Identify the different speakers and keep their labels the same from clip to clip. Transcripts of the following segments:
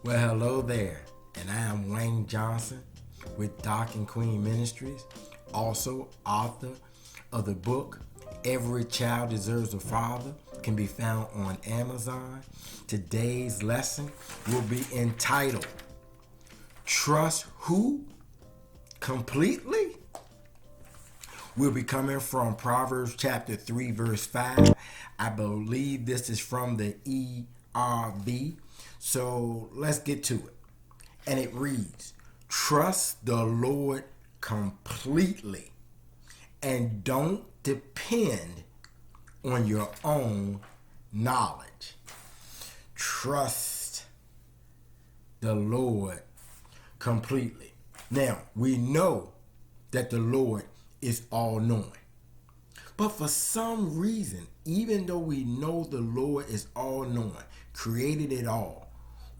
Speaker 1: Well, hello there, and I am Wayne Johnson with Doc and Queen Ministries, also author of the book Every Child Deserves a Father, can be found on Amazon. Today's lesson will be entitled, Trust Who? Completely? We'll be coming from Proverbs chapter 3, verse 5. I believe this is from the ERV. So let's get to it. And it reads, Trust the Lord completely and don't depend on your own knowledge. Trust the Lord completely. Now, we know that the Lord is all-knowing. But for some reason, even though we know the Lord is all-knowing, created it all,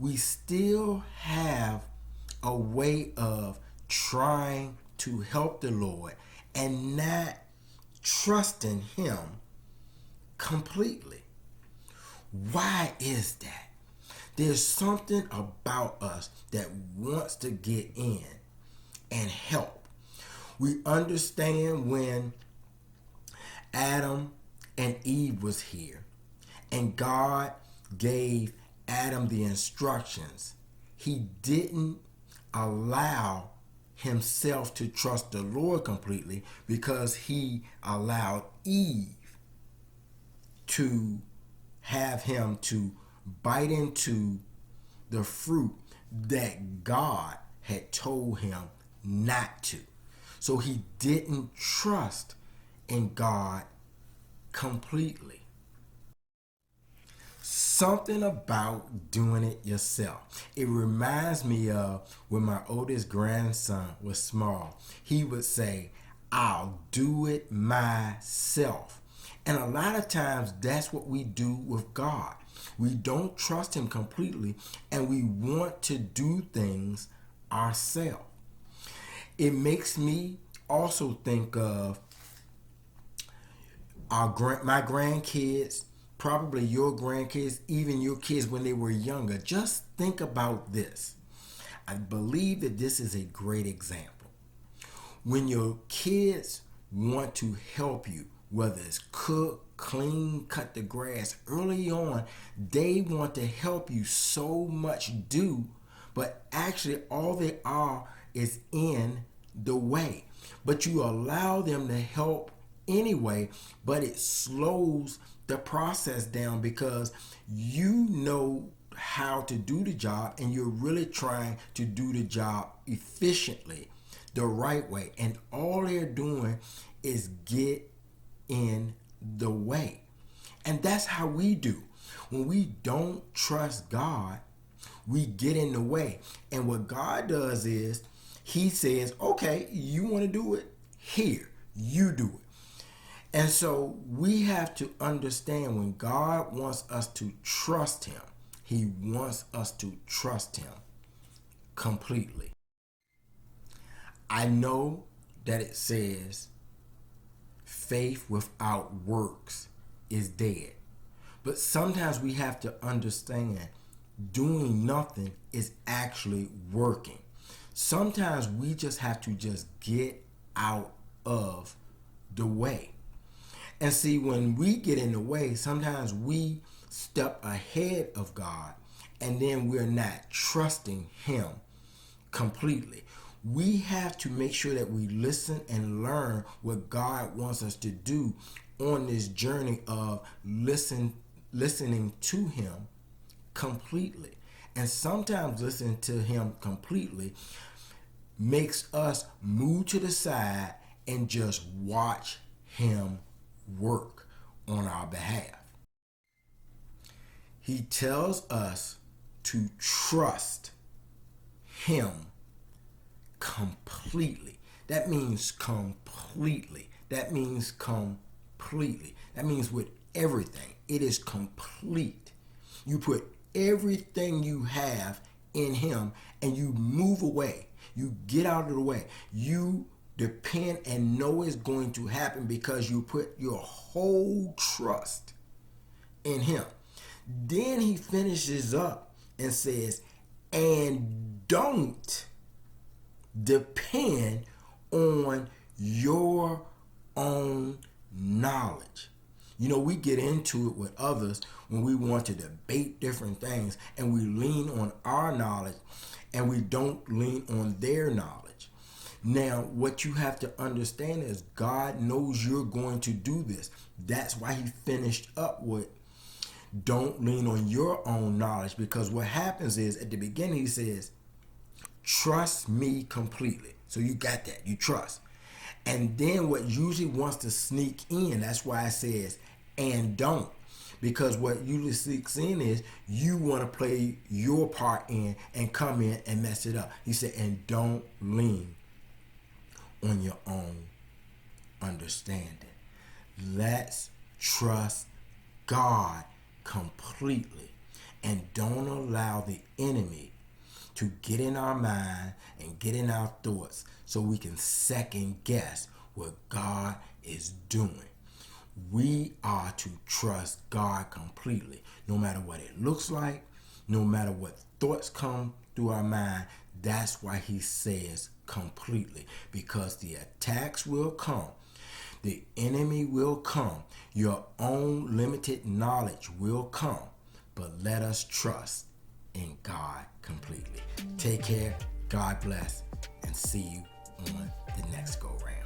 Speaker 1: we still have a way of trying to help the Lord and not trusting Him completely. Why is that? There's something about us that wants to get in and help. We understand when Adam and Eve was here and God gave Adam the instructions. He didn't allow himself to trust the Lord completely because he allowed Eve to have him to bite into the fruit that God had told him not to. So he didn't trust in God completely. Something about doing it yourself. It reminds me of when my oldest grandson was small. He would say, I'll do it myself. And a lot of times that's what we do with God. We don't trust Him completely and we want to do things ourselves. It makes me also think of my grandkids, probably your grandkids, even your kids when they were younger. Just think about this. I believe that this is a great example. When your kids want to help you, whether it's cook, clean, cut the grass, early on, they want to help you so much do, but actually all they are is in the way. But you allow them to help anyway, but it slows the process down because you know how to do the job and you're really trying to do the job efficiently, the right way. And all they're doing is get in the way. And that's how we do. When we don't trust God, we get in the way. And what God does is He says, okay, you want to do it? Here, you do it. And so we have to understand when God wants us to trust Him, He wants us to trust Him completely. I know that it says faith without works is dead. But sometimes we have to understand doing nothing is actually working. Sometimes we just have to just get out of the way. And see, when we get in the way, sometimes we step ahead of God and then we're not trusting Him completely. We have to make sure that we listen and learn what God wants us to do on this journey of listening to Him completely. And sometimes listening to Him completely makes us move to the side and just watch Him work on our behalf. He tells us to trust Him completely. That means completely. That means completely. That means with everything. It is complete. You put everything you have in Him and you move away. You get out of the way. You depend and know it's going to happen because you put your whole trust in Him. Then He finishes up and says, and don't depend on your own knowledge. You know, we get into it with others when we want to debate different things and we lean on our knowledge and we don't lean on their knowledge. Now, what you have to understand is God knows you're going to do this. That's why he finished up with don't lean on your own knowledge, because what happens is at the beginning he says, trust me completely. So you got that, you trust. And then what usually wants to sneak in, that's why it says, and don't. Because what usually sneaks in is you want to play your part in and come in and mess it up. He said, and don't lean on your own understanding. Let's trust God completely and don't allow the enemy to get in our mind and get in our thoughts so we can second guess what God is doing. We are to trust God completely, no matter what it looks like, no matter what thoughts come through our mind. That's why he says completely, because the attacks will come. The enemy will come. Your own limited knowledge will come. But let us trust in God completely. Take care. God bless. And see you on the next go round.